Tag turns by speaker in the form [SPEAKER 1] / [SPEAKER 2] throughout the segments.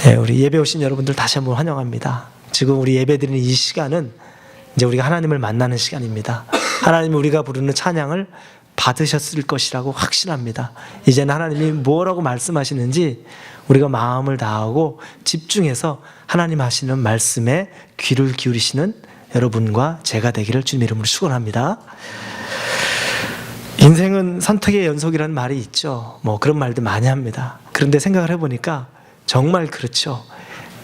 [SPEAKER 1] 우리 예배 오신 여러분들 다시 한번 환영합니다. 지금 우리 예배드리는 이 시간은 이제 우리가 하나님을 만나는 시간입니다. 하나님이 우리가 부르는 찬양을 받으셨을 것이라고 확신합니다. 이제는 하나님이 뭐라고 말씀하시는지 우리가 마음을 다하고 집중해서 하나님 하시는 말씀에 귀를 기울이시는 여러분과 제가 되기를 주님의 이름으로 축원합니다. 인생은 선택의 연속이라는 말이 있죠. 그런 말들 많이 합니다. 그런데 생각을 해보니까 정말 그렇죠.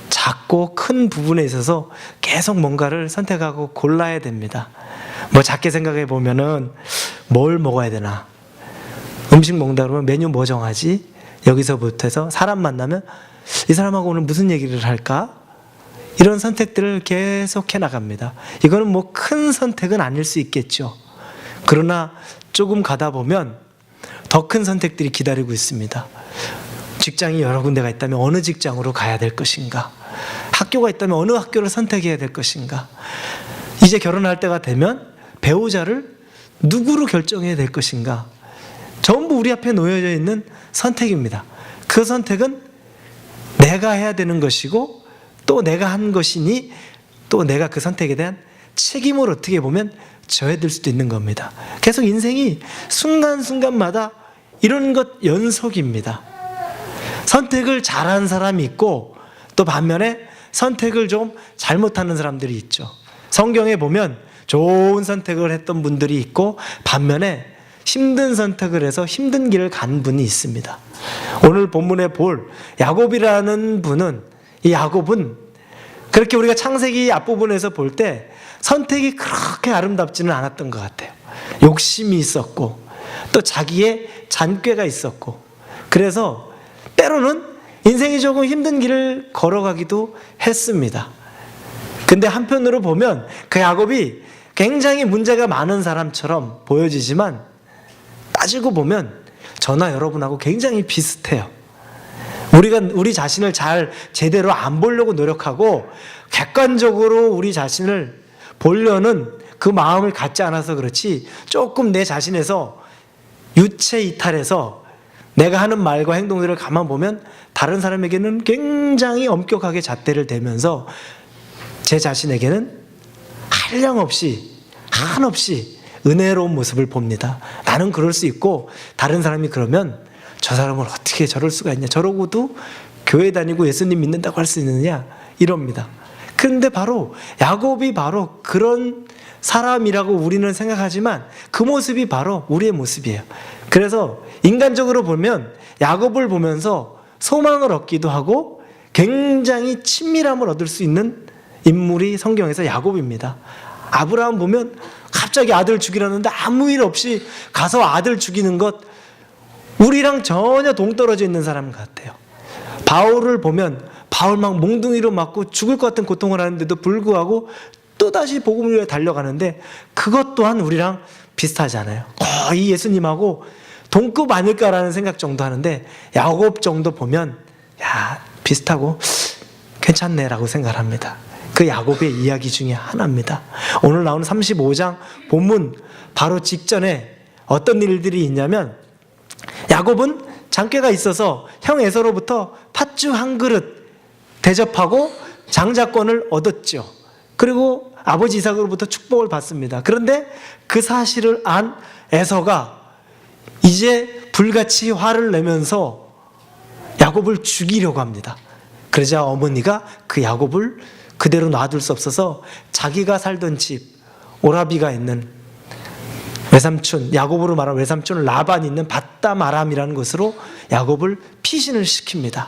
[SPEAKER 1] 작고 큰 부분에 있어서 계속 뭔가를 선택하고 골라야 됩니다. 작게 생각해 보면은 뭘 먹어야 되나? 음식 먹는다 그러면 메뉴 뭐 정하지? 여기서부터 해서 사람 만나면 이 사람하고 오늘 무슨 얘기를 할까? 이런 선택들을 계속 해 나갑니다. 이거는 큰 선택은 아닐 수 있겠죠. 그러나 조금 가다 보면 더 큰 선택들이 기다리고 있습니다. 직장이 여러 군데가 있다면 어느 직장으로 가야 될 것인가? 학교가 있다면 어느 학교를 선택해야 될 것인가? 이제 결혼할 때가 되면 배우자를 누구로 결정해야 될 것인가? 전부 우리 앞에 놓여져 있는 선택입니다. 그 선택은 내가 해야 되는 것이고 또 내가 한 것이니 또 내가 그 선택에 대한 책임을 어떻게 보면 져야 될 수도 있는 겁니다. 계속 인생이 순간순간마다 이런 것 연속입니다. 선택을 잘하는 사람이 있고 또 반면에 선택을 좀 잘못하는 사람들이 있죠. 성경에 보면 좋은 선택을 했던 분들이 있고 반면에 힘든 선택을 해서 힘든 길을 간 분이 있습니다. 오늘 본문에 볼 야곱이라는 분은, 이 야곱은 그렇게 우리가 창세기 앞부분에서 볼 때 선택이 그렇게 아름답지는 않았던 것 같아요. 욕심이 있었고 또 자기의 잔꾀가 있었고, 그래서 때로는 인생이 조금 힘든 길을 걸어가기도 했습니다. 근데 한편으로 보면 그 야곱이 굉장히 문제가 많은 사람처럼 보여지지만 따지고 보면 저나 여러분하고 굉장히 비슷해요. 우리가 우리 자신을 잘 제대로 안 보려고 노력하고 객관적으로 우리 자신을 보려는 그 마음을 갖지 않아서 그렇지, 조금 내 자신에서 유체 이탈해서 내가 하는 말과 행동들을 가만 보면 다른 사람에게는 굉장히 엄격하게 잣대를 대면서 제 자신에게는 한량없이 한없이 은혜로운 모습을 봅니다. 나는 그럴 수 있고 다른 사람이 그러면 저 사람은 어떻게 저럴 수가 있냐, 저러고도 교회 다니고 예수님 믿는다고 할 수 있느냐 이럽니다. 그런데 바로 야곱이 바로 그런 사람이라고 우리는 생각하지만 그 모습이 바로 우리의 모습이에요. 그래서 인간적으로 보면 야곱을 보면서 소망을 얻기도 하고 굉장히 친밀함을 얻을 수 있는 인물이 성경에서 야곱입니다. 아브라함 보면 갑자기 아들 죽이라는데 아무 일 없이 가서 아들 죽이는 것, 우리랑 전혀 동떨어져 있는 사람 같아요. 바울을 보면 바울 막 몽둥이로 맞고 죽을 것 같은 고통을 하는데도 불구하고 또다시 복음을 위해 달려가는데 그것 또한 우리랑 비슷하잖아요. 거의 예수님하고 동급 아닐까라는 생각 정도 하는데 야곱 정도 보면 비슷하고 괜찮네라고 생각합니다. 그 야곱의 이야기 중에 하나입니다. 오늘 나오는 35장 본문 바로 직전에 어떤 일들이 있냐면, 야곱은 장꾀가 있어서 형 에서로부터 팥죽 한 그릇 대접하고 장자권을 얻었죠. 그리고 아버지 이삭으로부터 축복을 받습니다. 그런데 그 사실을 안 에서가 이제 불같이 화를 내면서 야곱을 죽이려고 합니다. 그러자 어머니가 그 야곱을 그대로 놔둘 수 없어서 자기가 살던 집 오라비가 있는 외삼촌, 야곱으로 말하면 외삼촌 라반이 있는 밧담 아람이라는 곳으로 야곱을 피신을 시킵니다.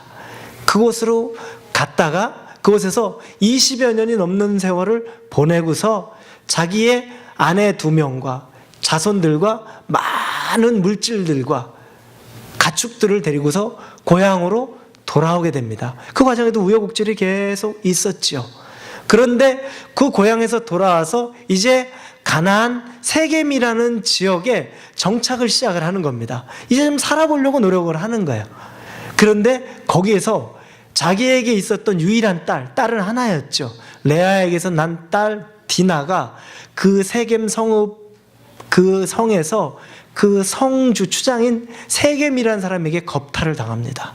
[SPEAKER 1] 그곳으로 갔다가 그곳에서 20여 년이 넘는 세월을 보내고서 자기의 아내 2명과 자손들과 많은 물질들과 가축들을 데리고서 고향으로 돌아오게 됩니다. 그 과정에도 우여곡절이 계속 있었죠. 그런데 그 고향에서 돌아와서 이제 가나안 세겜이라는 지역에 정착을 시작을 하는 겁니다. 이제 좀 살아보려고 노력을 하는 거예요. 그런데 거기에서 자기에게 있었던 유일한 딸은 하나였죠. 레아에게서 난 딸 디나가 그 세겜 성읍 그 성에서 그 성주 추장인 세겜이라는 사람에게 겁탈을 당합니다.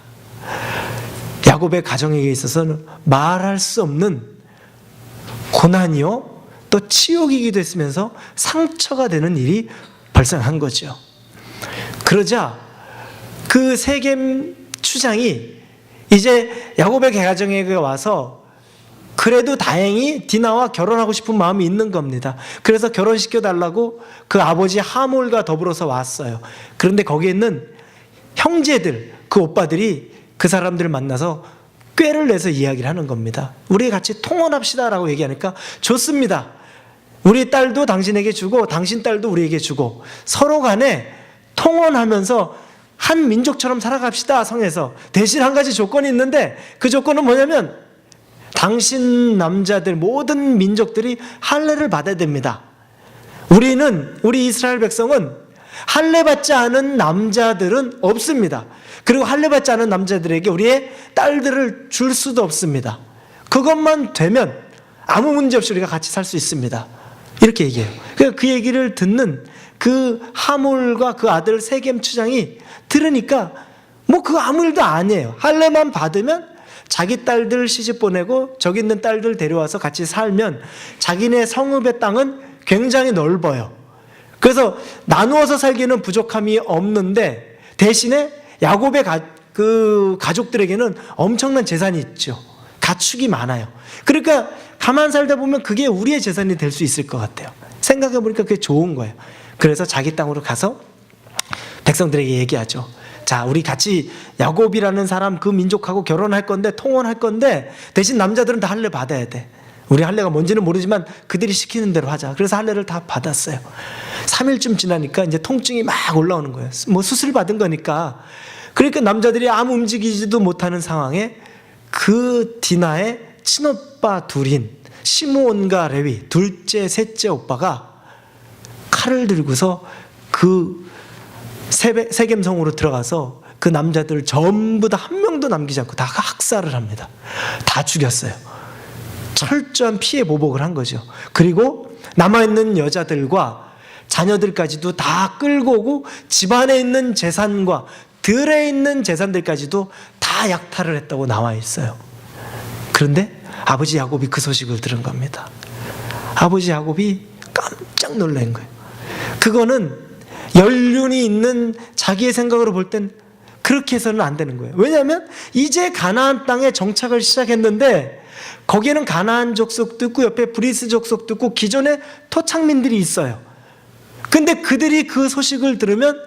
[SPEAKER 1] 야곱의 가정에게 있어서는 말할 수 없는 고난이요 또 치욕이기도 했으면서 상처가 되는 일이 발생한 거죠. 그러자 그 세겜 추장이 이제 야곱의 가정에게 와서 그래도 다행히 디나와 결혼하고 싶은 마음이 있는 겁니다. 그래서 결혼시켜달라고 그 아버지 하몰과 더불어서 왔어요. 그런데 거기에 있는 형제들, 그 오빠들이 그 사람들을 만나서 꾀를 내서 이야기를 하는 겁니다. 우리 같이 통혼합시다라고 얘기하니까 좋습니다. 우리 딸도 당신에게 주고 당신 딸도 우리에게 주고 서로 간에 통혼하면서 한 민족처럼 살아갑시다, 성에서. 대신 한 가지 조건이 있는데 그 조건은 뭐냐면 당신 남자들 모든 민족들이 할례를 받아야 됩니다. 우리 이스라엘 백성은 할례 받지 않은 남자들은 없습니다. 그리고 할례 받지 않은 남자들에게 우리의 딸들을 줄 수도 없습니다. 그것만 되면 아무 문제 없이 우리가 같이 살 수 있습니다. 이렇게 얘기해요. 그 얘기를 듣는 그 하몰과 그 아들 세겜 추장이 들으니까 뭐 그거 아무 일도 아니에요. 할례만 받으면 자기 딸들 시집 보내고 저기 있는 딸들 데려와서 같이 살면 자기네 성읍의 땅은 굉장히 넓어요. 그래서 나누어서 살기는 부족함이 없는데 대신에 야곱의 가족들에게는 엄청난 재산이 있죠. 가축이 많아요. 그러니까 가만 살다 보면 그게 우리의 재산이 될 수 있을 것 같아요. 생각해 보니까 그게 좋은 거예요. 그래서 자기 땅으로 가서 백성들에게 얘기하죠. 자, 우리 같이 야곱이라는 사람 그 민족하고 결혼할 건데 통혼할 건데 대신 남자들은 다 할례 받아야 돼. 우리 할례가 뭔지는 모르지만 그들이 시키는 대로 하자. 그래서 할례를 다 받았어요. 3일쯤 지나니까 이제 통증이 막 올라오는 거예요. 뭐 수술 받은 거니까. 그러니까 남자들이 아무 움직이지도 못하는 상황에 그 디나의 친오빠 둘인 시므온과 레위 둘째 셋째 오빠가 칼을 들고서 그 세겜성으로 들어가서 그 남자들 전부 다 한 명도 남기지 않고 다 학살을 합니다. 다 죽였어요. 철저한 피해 보복을 한 거죠. 그리고 남아있는 여자들과 자녀들까지도 다 끌고 오고 집안에 있는 재산과 들에 있는 재산들까지도 다 약탈을 했다고 나와 있어요. 그런데 아버지 야곱이 그 소식을 들은 겁니다. 아버지 야곱이 깜짝 놀란 거예요. 그거는 연륜이 있는 자기의 생각으로 볼 땐 그렇게 해서는 안 되는 거예요. 왜냐하면 이제 가나안 땅에 정착을 시작했는데 거기에는 가나안 족속도 있고 옆에 브리스 족속도 있고 기존에 토착민들이 있어요. 근데 그들이 그 소식을 들으면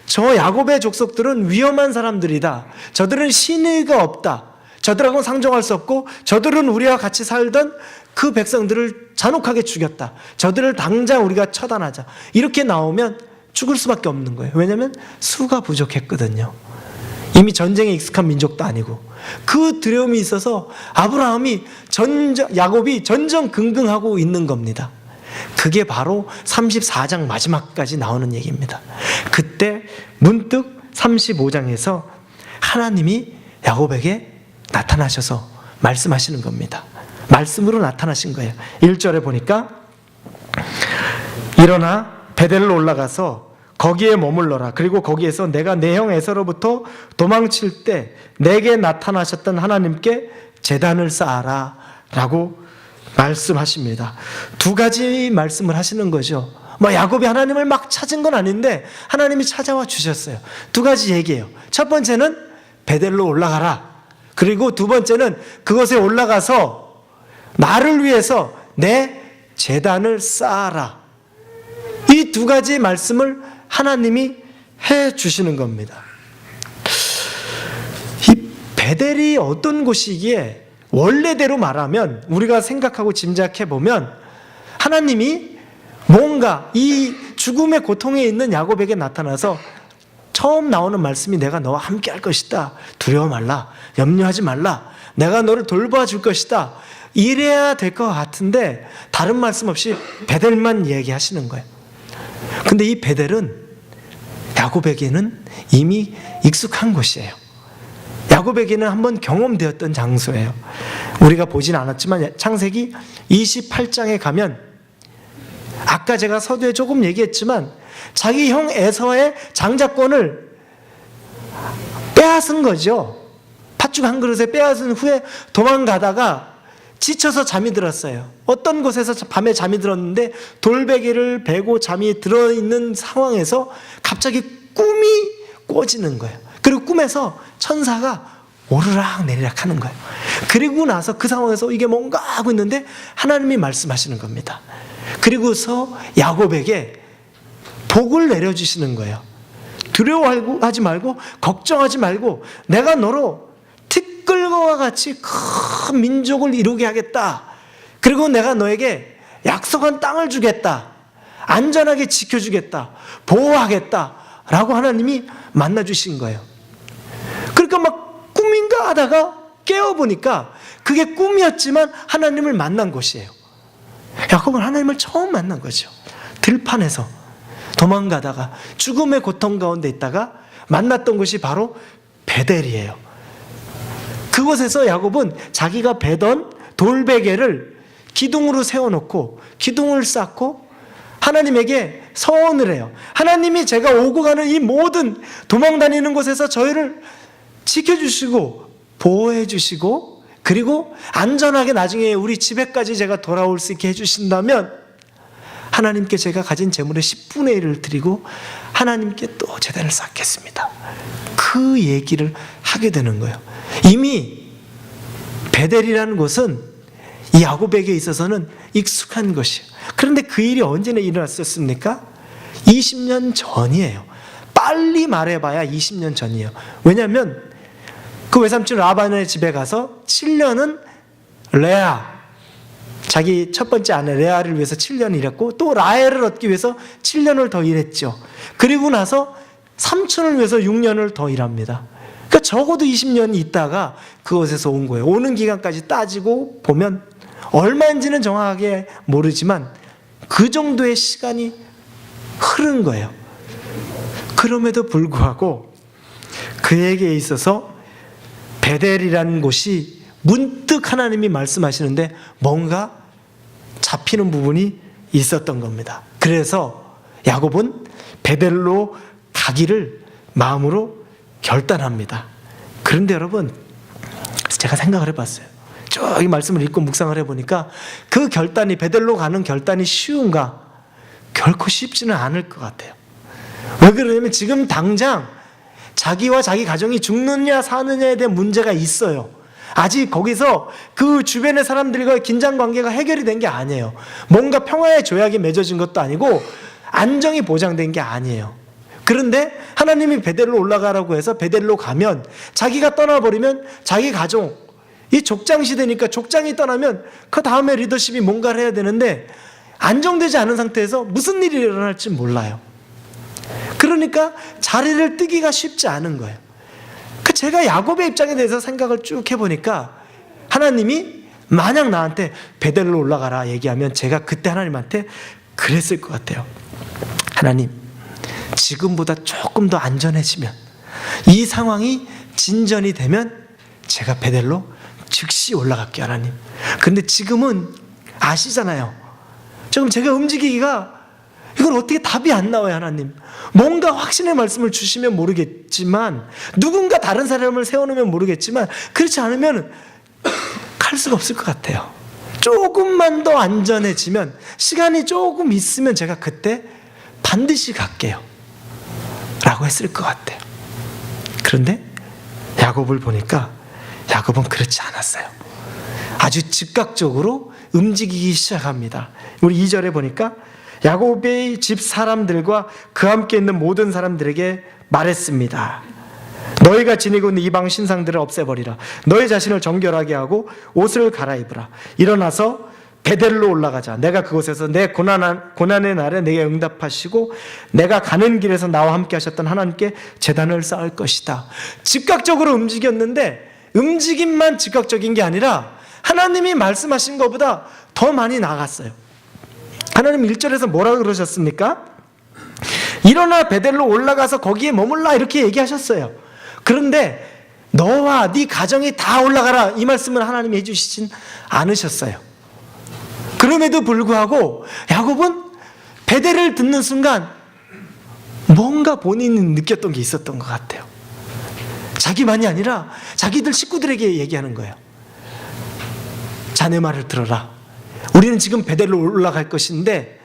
[SPEAKER 1] 저 야곱의 족속들은 위험한 사람들이다. 저들은 신의가 없다. 저들하고는 상종할 수 없고 저들은 우리와 같이 살던 그 백성들을 잔혹하게 죽였다. 저들을 당장 우리가 처단하자. 이렇게 나오면 죽을 수밖에 없는 거예요. 왜냐하면 수가 부족했거든요. 이미 전쟁에 익숙한 민족도 아니고. 그 두려움이 있어서 야곱이 전전긍긍하고 있는 겁니다. 그게 바로 34장 마지막까지 나오는 얘기입니다. 그때 문득 35장에서 하나님이 야곱에게 나타나셔서 말씀하시는 겁니다. 말씀으로 나타나신 거예요. 1절에 보니까 일어나 베델로 올라가서 거기에 머물러라. 그리고 거기에서 내가 내 형 에서로부터 도망칠 때 내게 나타나셨던 하나님께 제단을 쌓아라 라고 말씀하십니다. 두 가지 말씀을 하시는 거죠. 야곱이 하나님을 막 찾은 건 아닌데 하나님이 찾아와 주셨어요. 두 가지 얘기예요. 첫 번째는 베델로 올라가라. 그리고 두 번째는 그곳에 올라가서 나를 위해서 내 제단을 쌓아라. 이 두 가지 말씀을 하나님이 해 주시는 겁니다. 이 베델이 어떤 곳이기에 원래대로 말하면 우리가 생각하고 짐작해 보면 하나님이 뭔가 이 죽음의 고통에 있는 야곱에게 나타나서 처음 나오는 말씀이 내가 너와 함께 할 것이다. 두려워 말라. 염려하지 말라. 내가 너를 돌봐줄 것이다. 이래야 될 것 같은데 다른 말씀 없이 베델만 얘기하시는 거예요. 근데 이 베델은 야곱에게는 이미 익숙한 곳이에요. 야곱에게는 한번 경험되었던 장소예요. 우리가 보진 않았지만 창세기 28장에 가면 아까 제가 서두에 조금 얘기했지만 자기 형 에서의 장자권을 빼앗은 거죠. 팥죽 한 그릇에 빼앗은 후에 도망가다가 지쳐서 잠이 들었어요. 어떤 곳에서 밤에 잠이 들었는데 돌베개를 베고 잠이 들어있는 상황에서 갑자기 꿈이 꿔지는 거예요. 그리고 꿈에서 천사가 오르락 내리락 하는 거예요. 그리고 나서 그 상황에서 이게 뭔가 하고 있는데 하나님이 말씀하시는 겁니다. 그리고서 야곱에게 복을 내려주시는 거예요. 두려워하지 말고 걱정하지 말고 내가 너로 티끌과 같이 큰 민족을 이루게 하겠다. 그리고 내가 너에게 약속한 땅을 주겠다. 안전하게 지켜주겠다. 보호하겠다. 라고 하나님이 만나주신 거예요. 그러니까 막 꿈인가 하다가 깨어보니까 그게 꿈이었지만 하나님을 만난 곳이에요. 야곱은 하나님을 처음 만난 거죠. 들판에서 도망가다가 죽음의 고통 가운데 있다가 만났던 곳이 바로 베델이에요. 그곳에서 야곱은 자기가 베던 돌베개를 기둥으로 세워놓고 기둥을 쌓고 하나님에게 서원을 해요. 하나님이 제가 오고 가는 이 모든 도망다니는 곳에서 저희를 지켜주시고 보호해 주시고 그리고 안전하게 나중에 우리 집에까지 제가 돌아올 수 있게 해주신다면 하나님께 제가 가진 재물의 10분의 1을 드리고 하나님께 또 제단을 쌓겠습니다. 그 얘기를 하게 되는 거예요. 이미 베델이라는 곳은 이 야곱에게 있어서는 익숙한 것이에요. 그런데 그 일이 언제나 일어났었습니까? 20년 전이에요. 빨리 말해봐야 20년 전이에요. 왜냐하면 그 외삼촌 라반의 집에 가서 7년은 레아, 자기 첫 번째 아내 레아를 위해서 7년 일했고 또 라헬을 얻기 위해서 7년을 더 일했죠. 그리고 나서 삼촌을 위해서 6년을 더 일합니다. 그러니까 적어도 20년 있다가 그곳에서 온 거예요. 오는 기간까지 따지고 보면 얼마인지는 정확하게 모르지만 그 정도의 시간이 흐른 거예요. 그럼에도 불구하고 그에게 있어서 베델이라는 곳이 문득 하나님이 말씀하시는데 뭔가 잡히는 부분이 있었던 겁니다. 그래서 야곱은 베델로 가기를 마음으로 결단합니다. 그런데 여러분, 제가 생각을 해봤어요. 저기 말씀을 읽고 묵상을 해보니까 그 결단이, 베델로 가는 결단이 쉬운가? 결코 쉽지는 않을 것 같아요. 왜 그러냐면 지금 당장 자기와 자기 가정이 죽느냐 사느냐에 대한 문제가 있어요. 아직 거기서 그 주변의 사람들과 긴장 관계가 해결이 된 게 아니에요. 뭔가 평화의 조약이 맺어진 것도 아니고 안정이 보장된 게 아니에요. 그런데 하나님이 베델로 올라가라고 해서 베델로 가면 자기가 떠나버리면 자기 가정, 이 족장 시대니까 족장이 떠나면 그 다음에 리더십이 뭔가를 해야 되는데 안정되지 않은 상태에서 무슨 일이 일어날지 몰라요. 그러니까 자리를 뜨기가 쉽지 않은 거예요. 제가 야곱의 입장에 대해서 생각을 쭉 해보니까 하나님이 만약 나한테 베델로 올라가라 얘기하면 제가 그때 하나님한테 그랬을 것 같아요. 하나님, 지금보다 조금 더 안전해지면, 이 상황이 진전이 되면 제가 베델로 즉시 올라갈게요, 하나님. 근데 지금은 아시잖아요. 지금 제가 움직이기가 이건 어떻게 답이 안 나와요, 하나님. 뭔가 확신의 말씀을 주시면 모르겠지만, 누군가 다른 사람을 세워놓으면 모르겠지만, 그렇지 않으면 갈 수가 없을 것 같아요. 조금만 더 안전해지면, 시간이 조금 있으면 제가 그때 반드시 갈게요 라고 했을 것 같아요. 그런데 야곱을 보니까 야곱은 그렇지 않았어요. 아주 즉각적으로 움직이기 시작합니다. 우리 2절에 보니까 야곱의 집 사람들과 그 함께 있는 모든 사람들에게 말했습니다. 너희가 지니고 있는 이방 신상들을 없애버리라. 너희 자신을 정결하게 하고 옷을 갈아입으라. 일어나서 베델로 올라가자. 내가 그곳에서 내 고난의 날에 내게 응답하시고 내가 가는 길에서 나와 함께 하셨던 하나님께 제단을 쌓을 것이다. 즉각적으로 움직였는데 움직임만 즉각적인 게 아니라 하나님이 말씀하신 것보다 더 많이 나갔어요. 하나님 1절에서 뭐라고 그러셨습니까? 일어나 베델로 올라가서 거기에 머물라 이렇게 얘기하셨어요. 그런데 너와 네 가정이 다 올라가라 이 말씀을 하나님이 해주시진 않으셨어요. 그럼에도 불구하고 야곱은 베델을 듣는 순간 뭔가 본인이 느꼈던 게 있었던 것 같아요. 자기만이 아니라 자기들 식구들에게 얘기하는 거예요. 자네 말을 들어라. 우리는 지금 베델로 올라갈 것인데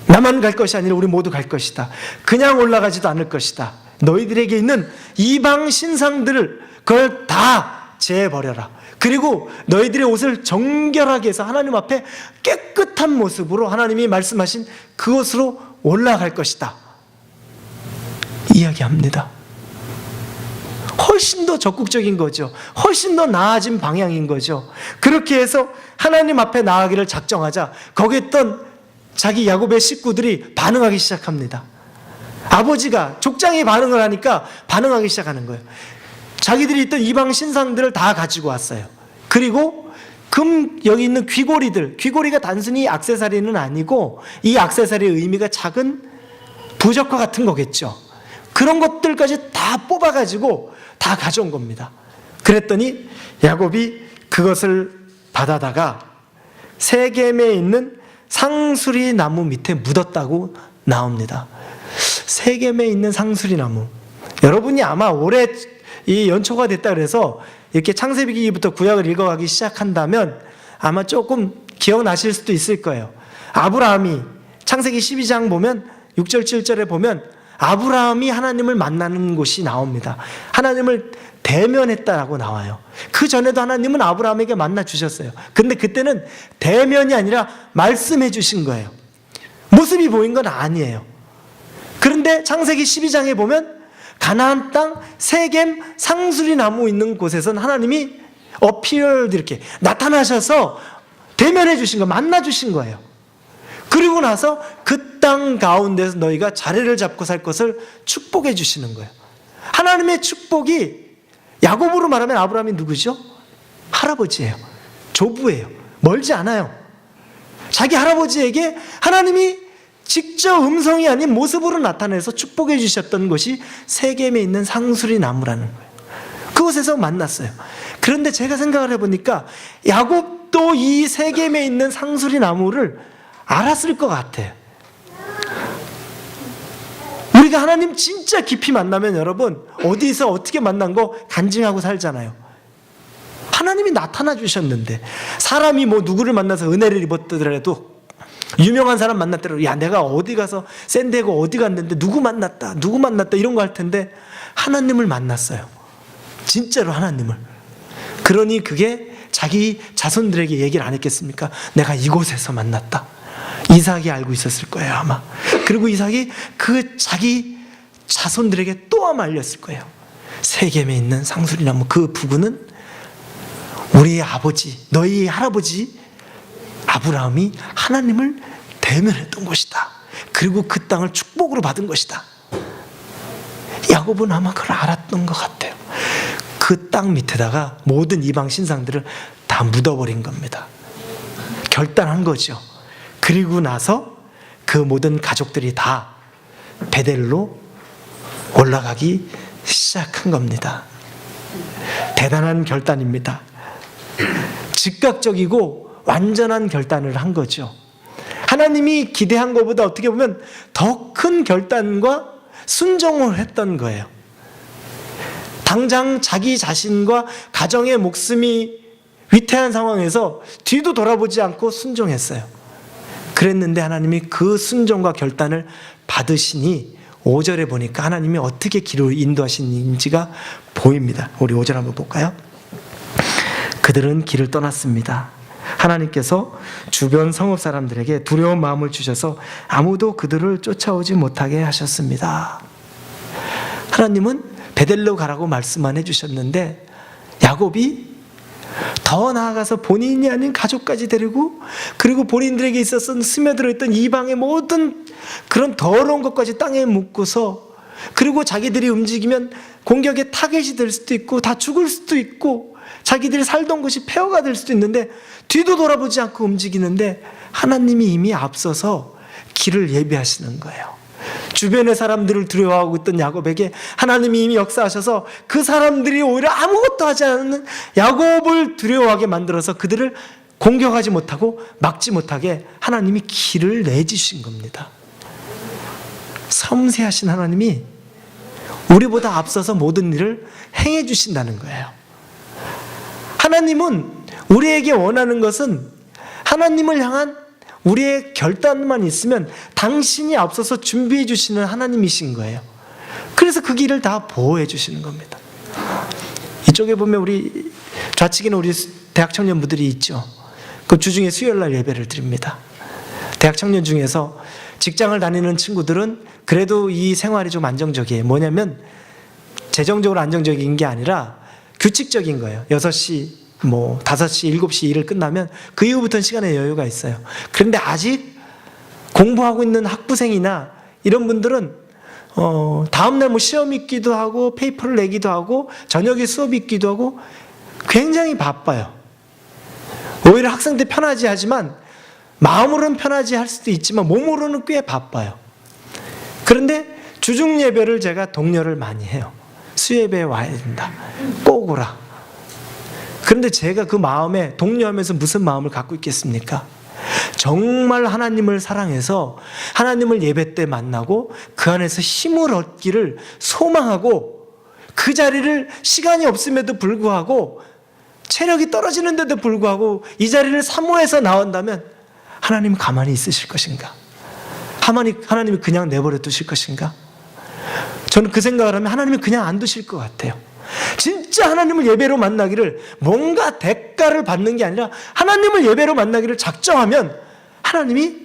[SPEAKER 1] 나만 갈 것이 아니라 우리 모두 갈 것이다. 그냥 올라가지도 않을 것이다. 너희들에게 있는 이방 신상들을 그걸 다 제해버려라. 그리고 너희들의 옷을 정결하게 해서 하나님 앞에 깨끗한 모습으로 하나님이 말씀하신 그곳으로 올라갈 것이다. 이야기합니다. 훨씬 더 적극적인 거죠. 훨씬 더 나아진 방향인 거죠. 그렇게 해서 하나님 앞에 나아가기를 작정하자 거기에 있던 자기 야곱의 식구들이 반응하기 시작합니다. 아버지가 족장이 반응을 하니까 반응하기 시작하는 거예요. 자기들이 있던 이방 신상들을 다 가지고 왔어요. 그리고 여기 있는 귀고리가 단순히 액세서리는 아니고 이 액세서리의 의미가 작은 부적과 같은 거겠죠. 그런 것들까지 다 뽑아가지고 다 가져온 겁니다. 그랬더니 야곱이 그것을 받아다가 세겜에 있는 상수리 나무 밑에 묻었다고 나옵니다. 세겜에 있는 상수리 나무. 여러분이 아마 올해 이 연초가 됐다 그래서 이렇게 창세기부터 구약을 읽어가기 시작한다면 아마 조금 기억나실 수도 있을 거예요. 아브라함이 창세기 12장 보면 6절 7절에 보면 아브라함이 하나님을 만나는 곳이 나옵니다. 하나님을 대면했다라고 나와요. 그 전에도 하나님은 아브라함에게 만나 주셨어요. 근데 그때는 대면이 아니라 말씀해 주신 거예요. 모습이 보인 건 아니에요. 그런데 창세기 12장에 보면 가나안 땅 세겜 상수리 나무 있는 곳에선 하나님이 이렇게 나타나셔서 대면해 주신 거, 만나 주신 거예요. 그리고 나서 그 땅 가운데서 너희가 자리를 잡고 살 것을 축복해 주시는 거예요. 하나님의 축복이 야곱으로 말하면 아브라함이 누구죠? 할아버지예요. 조부예요. 멀지 않아요. 자기 할아버지에게 하나님이 직접 음성이 아닌 모습으로 나타내서 축복해 주셨던 것이 세겜에 있는 상수리 나무라는 거예요. 그곳에서 만났어요. 그런데 제가 생각을 해보니까 야곱도 이 세겜에 있는 상수리 나무를 알았을 것 같아요. 우리가 하나님 진짜 깊이 만나면 여러분 어디서 어떻게 만난 거 간증하고 살잖아요. 하나님이 나타나 주셨는데 사람이 뭐 누구를 만나서 은혜를 입었더라도 유명한 사람 만났더라도 야 내가 어디 가서 샌디에고 어디 갔는데 누구 만났다 이런 거 할 텐데 하나님을 만났어요. 진짜로 하나님을. 그러니 그게 자기 자손들에게 얘기를 안 했겠습니까? 내가 이곳에서 만났다. 이삭이 알고 있었을 거예요 아마. 그리고 이삭이 그 자기 자손들에게 또 아마 알렸을 거예요. 세겜에 있는 상수리나무 그 부부는 우리의 아버지, 너희 할아버지 아브라함이 하나님을 대면했던 것이다. 그리고 그 땅을 축복으로 받은 것이다. 야곱은 아마 그걸 알았던 것 같아요. 그 땅 밑에다가 모든 이방 신상들을 다 묻어버린 겁니다. 결단한 거죠. 그리고 나서 그 모든 가족들이 다 베델로 올라가기 시작한 겁니다. 대단한 결단입니다. 즉각적이고 완전한 결단을 한 거죠. 하나님이 기대한 것보다 어떻게 보면 더 큰 결단과 순종을 했던 거예요. 당장 자기 자신과 가정의 목숨이 위태한 상황에서 뒤도 돌아보지 않고 순종했어요. 그랬는데 하나님이 그 순종과 결단을 받으시니 5절에 보니까 하나님이 어떻게 길을 인도하시는지가 보입니다. 우리 5절 한번 볼까요? 그들은 길을 떠났습니다. 하나님께서 주변 성읍 사람들에게 두려운 마음을 주셔서 아무도 그들을 쫓아오지 못하게 하셨습니다. 하나님은 베델로 가라고 말씀만 해주셨는데 야곱이 더 나아가서 본인이 아닌 가족까지 데리고 그리고 본인들에게 있어서 스며들어 있던 이방의 모든 그런 더러운 것까지 땅에 묻고서 그리고 자기들이 움직이면 공격의 타겟이 될 수도 있고 다 죽을 수도 있고 자기들이 살던 곳이 폐허가 될 수도 있는데 뒤도 돌아보지 않고 움직이는데 하나님이 이미 앞서서 길을 예비하시는 거예요. 주변의 사람들을 두려워하고 있던 야곱에게 하나님이 이미 역사하셔서 그 사람들이 오히려 아무것도 하지 않는 야곱을 두려워하게 만들어서 그들을 공격하지 못하고 막지 못하게 하나님이 길을 내주신 겁니다. 섬세하신 하나님이 우리보다 앞서서 모든 일을 행해 주신다는 거예요. 하나님은 우리에게 원하는 것은 하나님을 향한 우리의 결단만 있으면 당신이 앞서서 준비해 주시는 하나님이신 거예요. 그래서 그 길을 다 보호해 주시는 겁니다. 이쪽에 보면 우리 좌측에는 우리 대학 청년부들이 있죠. 그 주중에 수요일날 예배를 드립니다. 대학 청년 중에서 직장을 다니는 친구들은 그래도 이 생활이 좀 안정적이에요. 뭐냐면 재정적으로 안정적인 게 아니라 규칙적인 거예요. 6시, 5시, 7시 일을 끝나면 그 이후부터는 시간의 여유가 있어요. 그런데 아직 공부하고 있는 학부생이나 이런 분들은 다음날 시험이 있기도 하고 페이퍼를 내기도 하고 저녁에 수업이 있기도 하고 굉장히 바빠요. 오히려 학생 때 편하지 하지만 마음으로는 편하지 할 수도 있지만 몸으로는 꽤 바빠요. 그런데 주중 예배를 제가 독려를 많이 해요. 수예배에 와야 된다. 꼭 오라. 그런데 제가 그 마음에 독려하면서 무슨 마음을 갖고 있겠습니까? 정말 하나님을 사랑해서 하나님을 예배 때 만나고 그 안에서 힘을 얻기를 소망하고 그 자리를 시간이 없음에도 불구하고 체력이 떨어지는데도 불구하고 이 자리를 사모해서 나온다면 하나님은 가만히 있으실 것인가? 하나님이 그냥 내버려 두실 것인가? 저는 그 생각을 하면 하나님이 그냥 안 두실 것 같아요. 진짜 하나님을 예배로 만나기를 뭔가 대가를 받는 게 아니라 하나님을 예배로 만나기를 작정하면 하나님이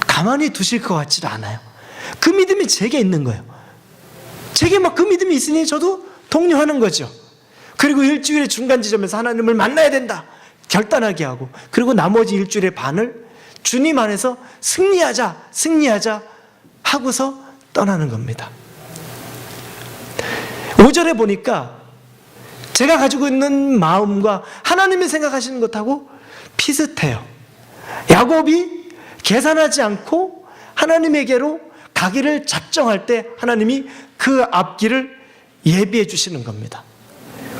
[SPEAKER 1] 가만히 두실 것 같지도 않아요. 그 믿음이 제게 있는 거예요. 제게 막 그 믿음이 있으니 저도 독려하는 거죠. 그리고 일주일의 중간 지점에서 하나님을 만나야 된다 결단하게 하고, 그리고 나머지 일주일의 반을 주님 안에서 승리하자 하고서 떠나는 겁니다. 5절에 보니까 제가 가지고 있는 마음과 하나님이 생각하시는 것하고 비슷해요. 야곱이 계산하지 않고 하나님에게로 가기를 작정할 때 하나님이 그 앞길을 예비해 주시는 겁니다.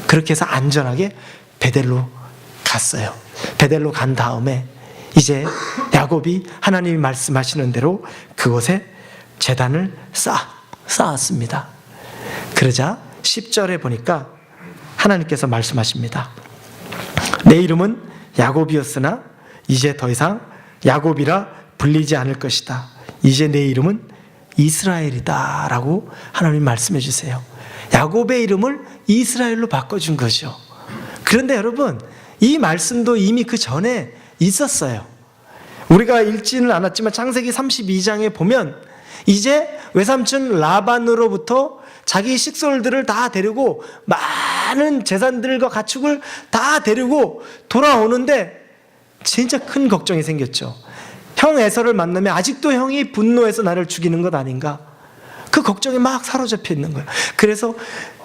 [SPEAKER 1] 그렇게 해서 안전하게 베델로 갔어요. 베델로 간 다음에 이제 야곱이 하나님이 말씀하시는 대로 그곳에 제단을 쌓았습니다. 그러자 10절에 보니까 하나님께서 말씀하십니다. 내 이름은 야곱이었으나 이제 더 이상 야곱이라 불리지 않을 것이다. 이제 내 이름은 이스라엘이다 라고 하나님 말씀해 주세요. 야곱의 이름을 이스라엘로 바꿔준 거죠. 그런데 여러분, 이 말씀도 이미 그 전에 있었어요. 우리가 읽지는 않았지만 창세기 32장에 보면 이제 외삼촌 라반으로부터 자기 식솔들을 다 데리고 많은 재산들과 가축을 다 데리고 돌아오는데 진짜 큰 걱정이 생겼죠. 형 에서를 만나면 아직도 형이 분노해서 나를 죽이는 것 아닌가? 그 걱정에 막 사로잡혀 있는 거예요. 그래서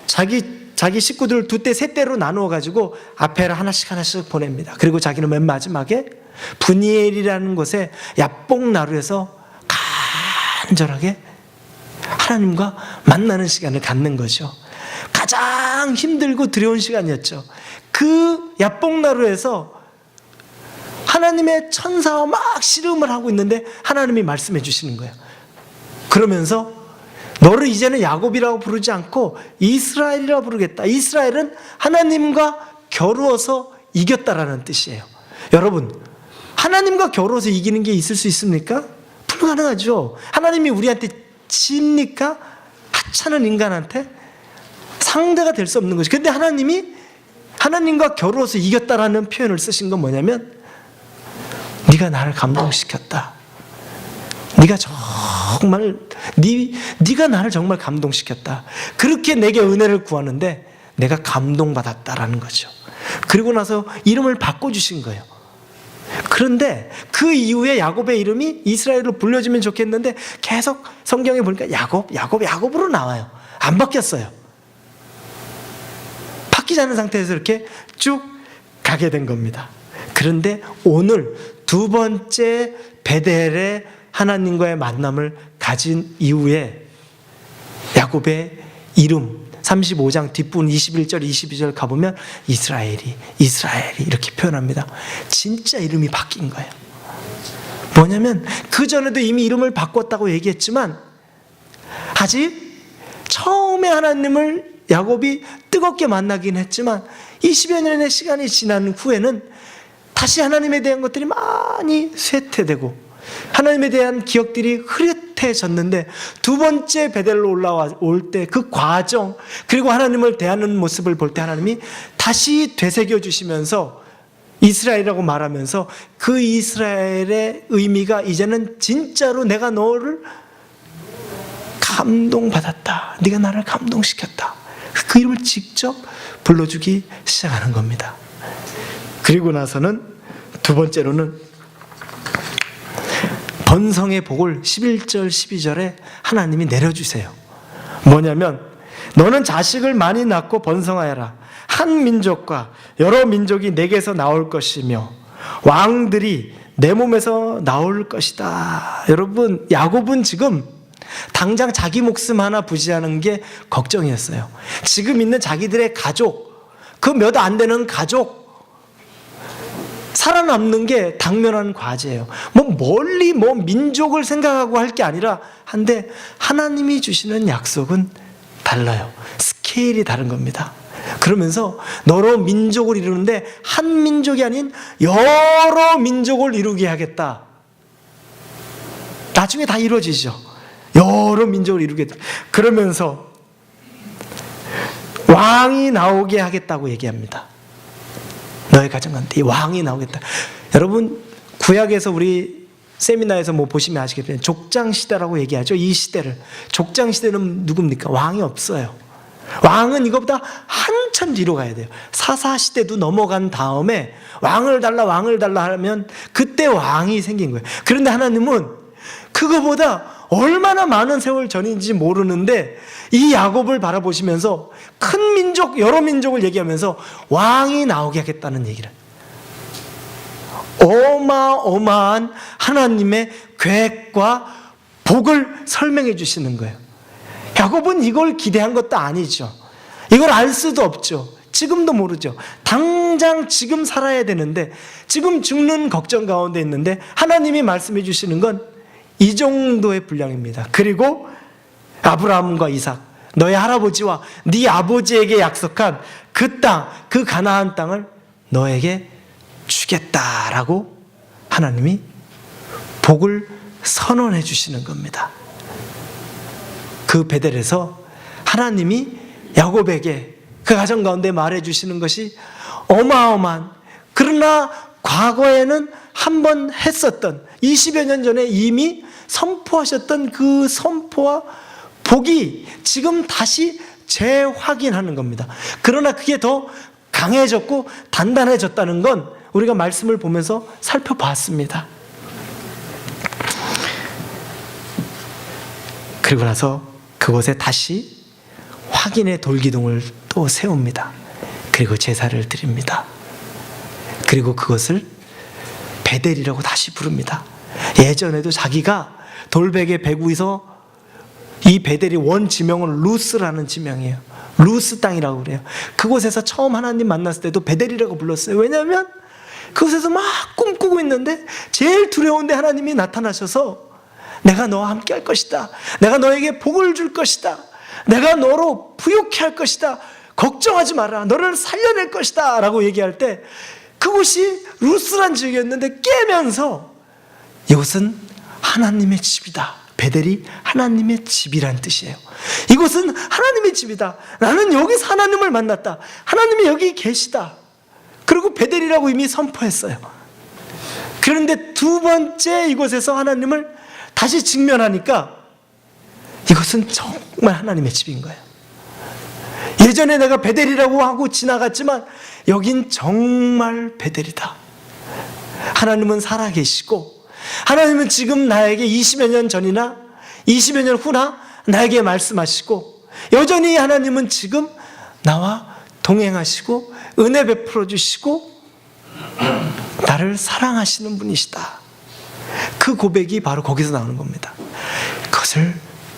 [SPEAKER 1] 자기 식구들을 두 대, 세 대로 나누어 가지고 앞에를 하나씩 보냅니다. 그리고 자기는 맨 마지막에 브니엘이라는 곳에 야복나루에서 간절하게 하나님과 만나는 시간을 갖는 거죠. 가장 힘들고 두려운 시간이었죠. 그 야복나루에서 하나님의 천사와 막 씨름을 하고 있는데 하나님이 말씀해 주시는 거예요. 그러면서 너를 이제는 야곱이라고 부르지 않고 이스라엘이라고 부르겠다. 이스라엘은 하나님과 겨루어서 이겼다라는 뜻이에요. 여러분, 하나님과 겨루어서 이기는 게 있을 수 있습니까? 불가능하죠. 하나님이 우리한테 집니까? 하찮은 인간한테 상대가 될 수 없는 거죠. 근데 하나님이 하나님과 겨루어서 이겼다라는 표현을 쓰신 건 뭐냐면 네가 나를 감동시켰다. 네가 정말 네가 나를 정말 감동시켰다. 그렇게 내게 은혜를 구하는데 내가 감동받았다라는 거죠. 그리고 나서 이름을 바꿔주신 거예요. 그런데 그 이후에 야곱의 이름이 이스라엘로 불려지면 좋겠는데 계속 성경에 보니까 야곱으로 나와요. 안 바뀌었어요. 바뀌지 않은 상태에서 이렇게 쭉 가게 된 겁니다. 그런데 오늘 두 번째 베델의 하나님과의 만남을 가진 이후에 야곱의 이름 35장 뒷부분 21절 22절 가보면 이스라엘이 이렇게 표현합니다. 진짜 이름이 바뀐 거예요. 뭐냐면 그전에도 이미 이름을 바꿨다고 얘기했지만 아직 처음에 하나님을 야곱이 뜨겁게 만나긴 했지만 20여 년의 시간이 지난 후에는 다시 하나님에 대한 것들이 많이 쇠퇴되고 하나님에 대한 기억들이 흐릿해졌는데, 두 번째 베델로 올라올 때 그 과정, 그리고 하나님을 대하는 모습을 볼 때 하나님이 다시 되새겨 주시면서 이스라엘이라고 말하면서 그 이스라엘의 의미가 이제는 진짜로 내가 너를 감동받았다, 네가 나를 감동시켰다, 그 이름을 직접 불러주기 시작하는 겁니다. 그리고 나서는 두 번째로는 번성의 복을 11절 12절에 하나님이 내려주세요. 뭐냐면 너는 자식을 많이 낳고 번성하여라. 한 민족과 여러 민족이 내게서 나올 것이며 왕들이 내 몸에서 나올 것이다. 여러분, 야곱은 지금 당장 자기 목숨 하나 부지하는 게 걱정이었어요. 지금 있는 자기들의 가족, 그 몇 안 되는 가족 살아남는 게 당면한 과제예요. 멀리 민족을 생각하고 할 게 아니라 한데, 하나님이 주시는 약속은 달라요. 스케일이 다른 겁니다. 그러면서 너로 민족을 이루는데 한 민족이 아닌 여러 민족을 이루게 하겠다. 나중에 다 이루어지죠. 여러 민족을 이루겠다. 그러면서 왕이 나오게 하겠다고 얘기합니다. 너의 가정 가운데 왕이 나오겠다. 여러분, 구약에서 우리 세미나에서 보시면 아시겠지만 족장시대라고 얘기하죠. 이 시대를. 족장시대는 누굽니까? 왕이 없어요. 왕은 이것보다 한참 뒤로 가야 돼요. 사사시대도 넘어간 다음에 왕을 달라 하면 그때 왕이 생긴 거예요. 그런데 하나님은 그거보다 얼마나 많은 세월 전인지 모르는데 이 야곱을 바라보시면서 큰 민족, 여러 민족을 얘기하면서 왕이 나오게 하겠다는 얘기를, 어마어마한 하나님의 계획과 복을 설명해 주시는 거예요. 야곱은 이걸 기대한 것도 아니죠. 이걸 알 수도 없죠. 지금도 모르죠. 당장 지금 살아야 되는데, 지금 죽는 걱정 가운데 있는데 하나님이 말씀해 주시는 건 이 정도의 분량입니다. 그리고 아브라함과 이삭, 너의 할아버지와 네 아버지에게 약속한 그 땅, 그 가나안 땅을 너에게 주겠다라고 하나님이 복을 선언해 주시는 겁니다. 그 베델에서 하나님이 야곱에게 그 가정 가운데 말해 주시는 것이 어마어마한, 그러나 과거에는 한번 했었던, 20여 년 전에 이미 선포하셨던 그 선포와 복이 지금 다시 재확인하는 겁니다. 그러나 그게 더 강해졌고 단단해졌다는 건 우리가 말씀을 보면서 살펴봤습니다. 그리고 나서 그곳에 다시 확인의 돌기둥을 또 세웁니다. 그리고 제사를 드립니다. 그리고 그것을 베델이라고 다시 부릅니다. 예전에도 자기가 돌베개 배구에서 이 베델이 원 지명은 루스라는 지명이에요. 루스 땅이라고 그래요. 그곳에서 처음 하나님 만났을 때도 베델이라고 불렀어요. 왜냐하면 그곳에서 막 꿈꾸고 있는데 제일 두려운데 하나님이 나타나셔서 내가 너와 함께 할 것이다, 내가 너에게 복을 줄 것이다, 내가 너로 부욕해 할 것이다, 걱정하지 마라, 너를 살려낼 것이다 라고 얘기할 때 그곳이 루스란 지역이었는데 깨면서 이곳은 하나님의 집이다. 베델이 하나님의 집이란 뜻이에요. 이곳은 하나님의 집이다. 나는 여기서 하나님을 만났다. 하나님이 여기 계시다. 그리고 베델이라고 이미 선포했어요. 그런데 두 번째 이곳에서 하나님을 다시 직면하니까 이것은 정말 하나님의 집인 거예요. 예전에 내가 베델이라고 하고 지나갔지만 여긴 정말 베델이다. 하나님은 살아계시고 하나님은 지금 나에게 20여 년 전이나 20여 년 후나 나에게 말씀하시고 여전히 하나님은 지금 나와 동행하시고 은혜 베풀어 주시고 나를 사랑하시는 분이시다. 그 고백이 바로 거기서 나오는 겁니다. 그것을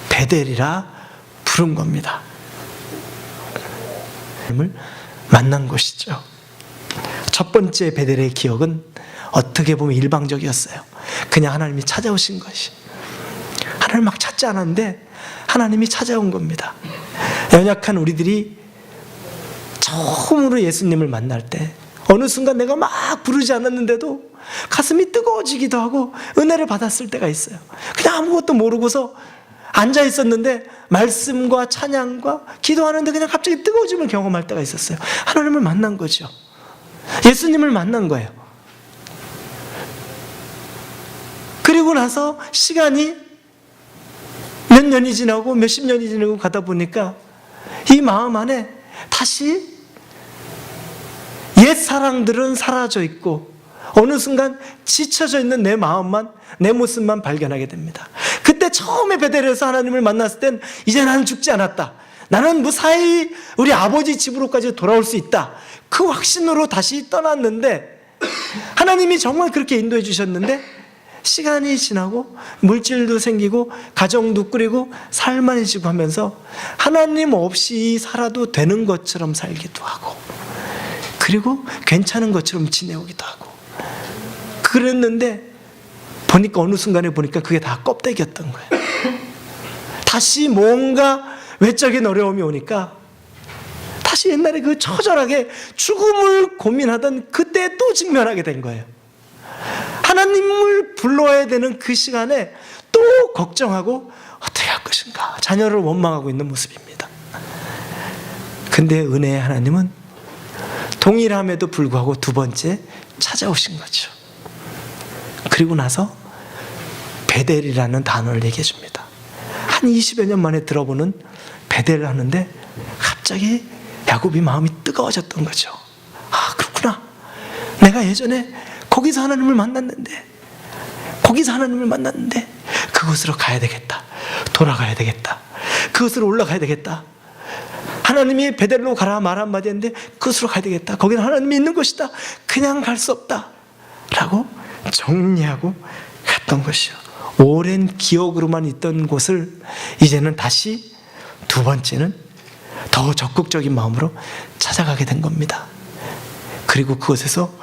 [SPEAKER 1] 베델이라 부른 겁니다. 하나님을 만난 것이죠. 첫 번째 베델의 기억은 어떻게 보면 일방적이었어요. 그냥 하나님이 찾아오신 것이, 하나님을 막 찾지 않았는데 하나님이 찾아온 겁니다. 연약한 우리들이 처음으로 예수님을 만날 때 어느 순간 내가 막 부르지 않았는데도 가슴이 뜨거워지기도 하고 은혜를 받았을 때가 있어요. 그냥 아무것도 모르고서 앉아 있었는데 말씀과 찬양과 기도하는데 그냥 갑자기 뜨거워짐을 경험할 때가 있었어요. 하나님을 만난 거죠. 예수님을 만난 거예요. 그리고 나서 시간이 몇 년이 지나고 몇십 년이 지나고 가다 보니까 이 마음 안에 다시 옛 사랑들은 사라져 있고 어느 순간 지쳐져 있는 내 마음만, 내 모습만 발견하게 됩니다. 그때 처음에 베델에서 하나님을 만났을 땐 이제 나는 죽지 않았다. 나는 무사히 우리 아버지 집으로까지 돌아올 수 있다. 그 확신으로 다시 떠났는데 하나님이 정말 그렇게 인도해 주셨는데 시간이 지나고 물질도 생기고 가정도 꾸리고 살만해지고 하면서 하나님 없이 살아도 되는 것처럼 살기도 하고 그리고 괜찮은 것처럼 지내오기도 하고 그랬는데 보니까 어느 순간에 보니까 그게 다 껍데기였던 거예요. 다시 뭔가 외적인 어려움이 오니까 다시 옛날에 그 처절하게 죽음을 고민하던 그때 또 직면하게 된 거예요. 하나님을 불러야 되는 그 시간에 또 걱정하고 어떻게 할 것인가 자녀를 원망하고 있는 모습입니다. 근데 은혜의 하나님은 동일함에도 불구하고 두 번째 찾아오신 거죠. 그리고 나서 베델이라는 단어를 얘기해 줍니다. 한 20여 년 만에 들어보는 베델을 하는데 갑자기 야곱이 마음이 뜨거워졌던 거죠. 아, 그렇구나. 내가 예전에 거기서 하나님을 만났는데 그곳으로 가야 되겠다. 돌아가야 되겠다. 그곳으로 올라가야 되겠다. 하나님이 베델로 가라 말 한마디 했는데 그곳으로 가야 되겠다. 거기는 하나님이 있는 곳이다. 그냥 갈 수 없다. 라고 정리하고 갔던 것이요. 오랜 기억으로만 있던 곳을 이제는 다시 두 번째는 더 적극적인 마음으로 찾아가게 된 겁니다. 그리고 그곳에서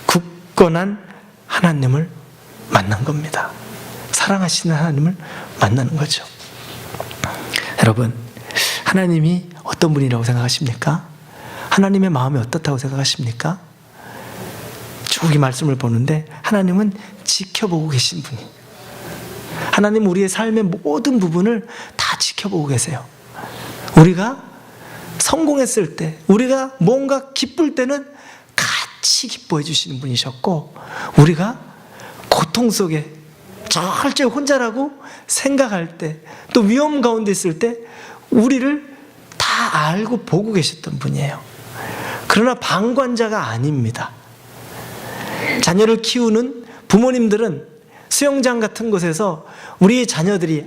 [SPEAKER 1] 굳건한 하나님을 만난 겁니다. 사랑하시는 하나님을 만나는 거죠. 여러분, 하나님이 어떤 분이라고 생각하십니까? 하나님의 마음이 어떻다고 생각하십니까? 쭉 이 말씀을 보는데 하나님은 지켜보고 계신 분이, 하나님은 우리의 삶의 모든 부분을 다 지켜보고 계세요. 우리가 성공했을 때, 우리가 뭔가 기쁠 때는 같이 기뻐해 주시는 분이셨고, 우리가 고통 속에 절제 혼자라고 생각할 때, 또 위험 가운데 있을 때 우리를 다 알고 보고 계셨던 분이에요. 그러나 방관자가 아닙니다. 자녀를 키우는 부모님들은 수영장 같은 곳에서 우리 자녀들이,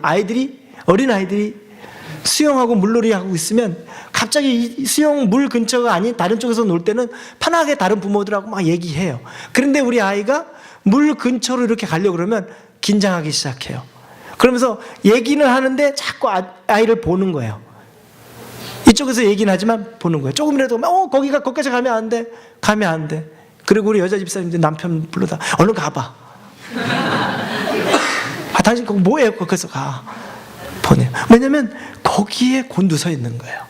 [SPEAKER 1] 어린아이들이 수영하고 물놀이 하고 있으면 갑자기 수영 물 근처가 아닌 다른 쪽에서 놀 때는 편하게 다른 부모들하고 막 얘기해요. 그런데 우리 아이가 물 근처로 이렇게 가려고 그러면 긴장하기 시작해요. 그러면서 얘기는 하는데 자꾸 아이를 보는 거예요. 이쪽에서 얘기는 하지만 보는 거예요. 조금이라도 거기까지 가면 안 돼. 가면 안 돼. 그리고 우리 여자 집사님들 남편 불러다 얼른 가봐. 당신 거기 뭐해? 거기서 가. 보내요. 왜냐면 거기에 곤두서 있는 거예요.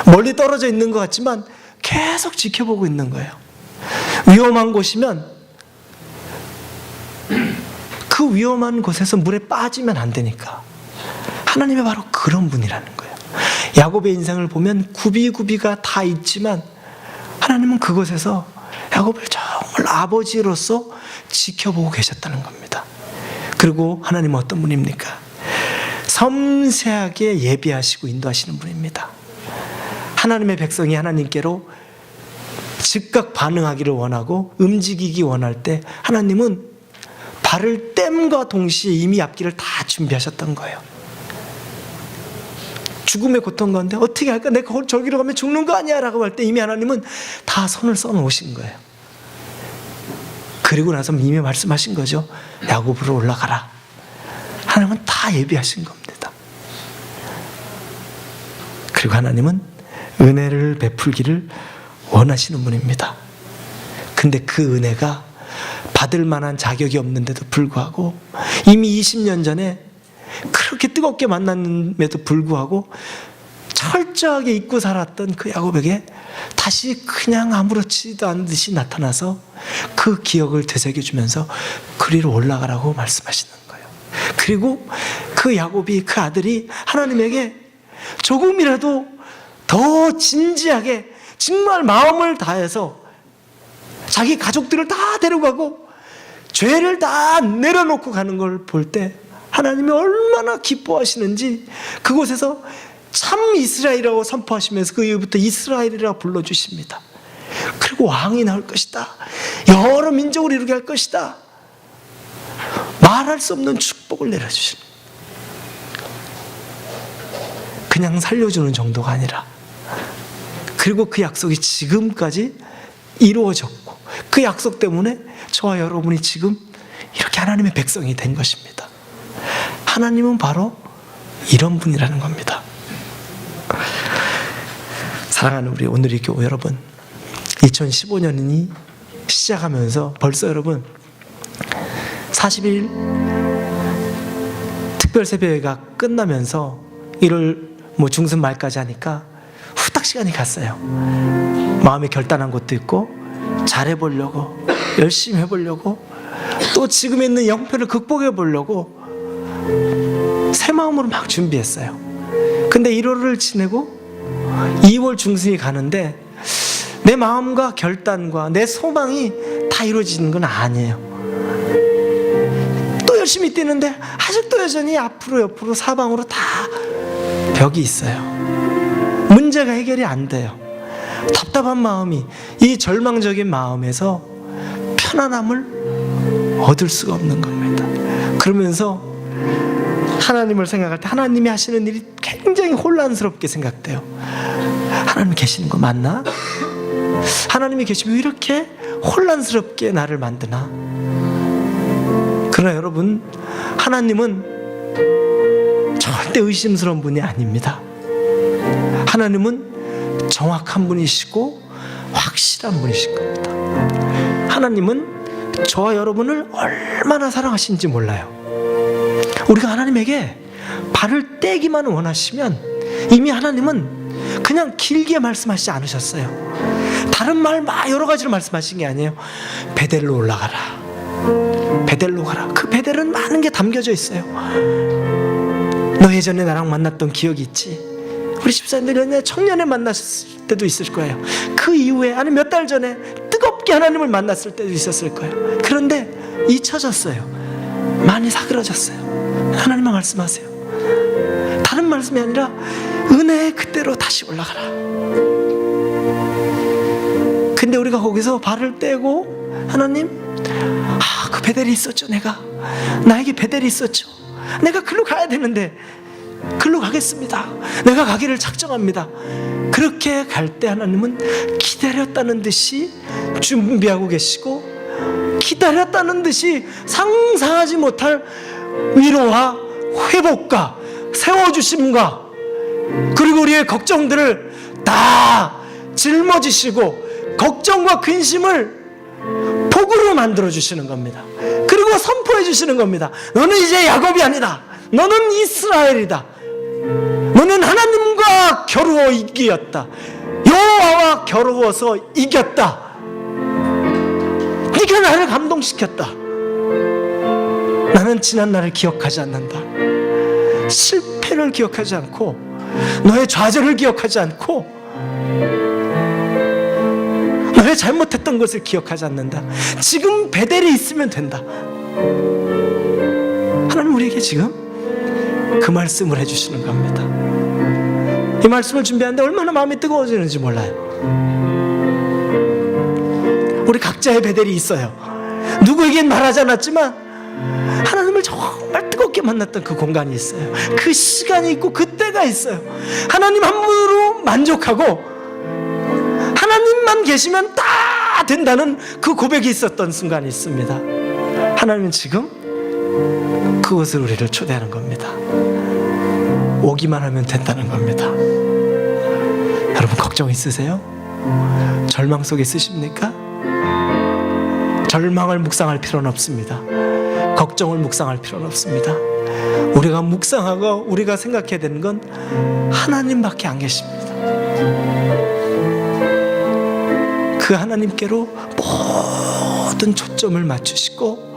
[SPEAKER 1] 멀리 떨어져 있는 것 같지만 계속 지켜보고 있는 거예요. 위험한 곳이면 그 위험한 곳에서 물에 빠지면 안 되니까. 하나님이 바로 그런 분이라는 거예요. 야곱의 인생을 보면 구비구비가 다 있지만 하나님은 그곳에서 야곱을 정말 아버지로서 지켜보고 계셨다는 겁니다. 그리고 하나님은 어떤 분입니까? 섬세하게 예비하시고 인도하시는 분입니다. 하나님의 백성이 하나님께로 즉각 반응하기를 원하고 움직이기 원할 때 하나님은 발을 땜과 동시에 이미 앞길을 다 준비하셨던 거예요. 죽음의 고통 가운데 어떻게 할까? 내가 저기로 가면 죽는 거 아니야? 라고 할 때 이미 하나님은 다 선을 써놓으신 거예요. 그리고 나서 이미 말씀하신 거죠. 야곱으로 올라가라. 하나님은 다 예비하신 겁니다. 그리고 하나님은 은혜를 베풀기를 원하시는 분입니다. 근데 그 은혜가 받을 만한 자격이 없는데도 불구하고 이미 20년 전에 그렇게 뜨겁게 만났음에도 불구하고 철저하게 잊고 살았던 그 야곱에게 다시 그냥 아무렇지도 않은 듯이 나타나서 그 기억을 되새겨주면서 그리로 올라가라고 말씀하시는 거예요. 그리고 그 야곱이, 그 아들이 하나님에게 조금이라도 더 진지하게 정말 마음을 다해서 자기 가족들을 다 데려가고 죄를 다 내려놓고 가는 걸 볼 때 하나님이 얼마나 기뻐하시는지 그곳에서 참 이스라엘이라고 선포하시면서 그 이후부터 이스라엘이라 불러주십니다. 그리고 왕이 나올 것이다, 여러 민족을 이루게 할 것이다, 말할 수 없는 축복을 내려주십니다. 그냥 살려주는 정도가 아니라, 그리고 그 약속이 지금까지 이루어졌고 그 약속 때문에 저와 여러분이 지금 이렇게 하나님의 백성이 된 것입니다. 하나님은 바로 이런 분이라는 겁니다. 사랑하는 우리 오늘의 교회 여러분, 2015년이 시작하면서 벌써 여러분 40일 특별 새벽회가 끝나면서 1월 중순 말까지 하니까 후딱 시간이 갔어요. 마음에 결단한 것도 있고 잘해보려고, 열심히 해보려고, 또 지금 있는 형편을 극복해 보려고 새 마음으로 막 준비했어요. 근데 1월을 지내고 2월 중순이 가는데 내 마음과 결단과 내 소망이 다 이루어지는 건 아니에요. 또 열심히 뛰는데 아직도 여전히 앞으로 옆으로 사방으로 다 벽이 있어요. 문제가 해결이 안 돼요. 답답한 마음이, 이 절망적인 마음에서 편안함을 얻을 수가 없는 겁니다. 그러면서 하나님을 생각할 때 하나님이 하시는 일이 굉장히 혼란스럽게 생각돼요. 하나님 계시는 거 맞나? 하나님이 계시면 이렇게 혼란스럽게 나를 만드나? 그러나 여러분, 하나님은 절대 의심스러운 분이 아닙니다. 하나님은 정확한 분이시고 확실한 분이신 겁니다. 하나님은 저와 여러분을 얼마나 사랑하시는지 몰라요. 우리가 하나님에게 발을 떼기만 원하시면 이미 하나님은 그냥 길게 말씀하시지 않으셨어요. 다른 말 여러 가지로 말씀하신 게 아니에요. 베델로 올라가라, 베델로 가라. 그 베델은 많은 게 담겨져 있어요. 너 예전에 나랑 만났던 기억이 있지? 우리 집사님들 예전에 청년에 만났을 때도 있을 거예요. 그 이후에, 아니 몇 달 전에 뜨겁게 하나님을 만났을 때도 있었을 거예요. 그런데 잊혀졌어요. 많이 사그러졌어요. 하나님만 말씀하세요. 다른 말씀이 아니라 은혜의 그대로 다시 올라가라. 근데 우리가 거기서 발을 떼고 하나님, 그 베델이 있었죠. 나에게 베델이 있었죠. 내가 글로 가야 되는데 글로 가겠습니다. 내가 가기를 작정합니다. 그렇게 갈 때 하나님은 기다렸다는 듯이 준비하고 계시고, 기다렸다는 듯이 상상하지 못할 위로와 회복과 세워주심과, 그리고 우리의 걱정들을 다 짊어지시고 걱정과 근심을 복으로 만들어주시는 겁니다. 그리고 선포해 주시는 겁니다. 너는 이제 야곱이 아니다. 너는 이스라엘이다. 너는 하나님과 겨루어 이겼다. 여호와와 겨루어서 이겼다. 네가 나를 감동시켰다. 나는 지난 날을 기억하지 않는다. 실패를 기억하지 않고 너의 좌절을 기억하지 않고 너의 잘못했던 것을 기억하지 않는다. 지금 베델이 있으면 된다. 하나님 우리에게 지금 그 말씀을 해주시는 겁니다. 이 말씀을 준비하는데 얼마나 마음이 뜨거워지는지 몰라요. 우리 각자의 베델이 있어요. 누구에겐 말하지 않았지만 하나님을 정말 뜨겁게 만났던 그 공간이 있어요. 그 시간이 있고 그 때가 있어요. 하나님 한 분으로 만족하고 하나님만 계시면 다 된다는 그 고백이 있었던 순간이 있습니다. 하나님은 지금 그곳을 우리를 초대하는 겁니다. 오기만 하면 된다는 겁니다. 여러분 걱정 있으세요? 절망 속에 있으십니까? 절망을 묵상할 필요는 없습니다. 걱정을 묵상할 필요는 없습니다. 우리가 묵상하고 우리가 생각해야 되는 건 하나님밖에 안 계십니다. 그 하나님께로 모든 초점을 맞추시고,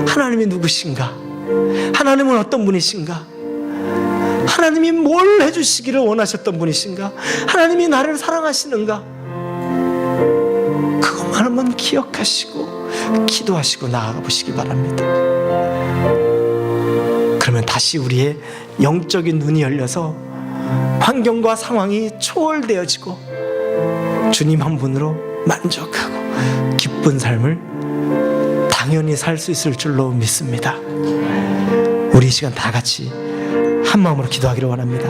[SPEAKER 1] 하나님이 누구신가? 하나님은 어떤 분이신가? 하나님이 뭘 해주시기를 원하셨던 분이신가? 하나님이 나를 사랑하시는가? 그것만 한번 기억하시고 기도하시고 나아가 보시기 바랍니다. 그러면 다시 우리의 영적인 눈이 열려서 환경과 상황이 초월되어지고 주님 한 분으로 만족하고 기쁜 삶을 당연히 살 수 있을 줄로 믿습니다. 우리 이 시간 다 같이 한 마음으로 기도하기를 원합니다.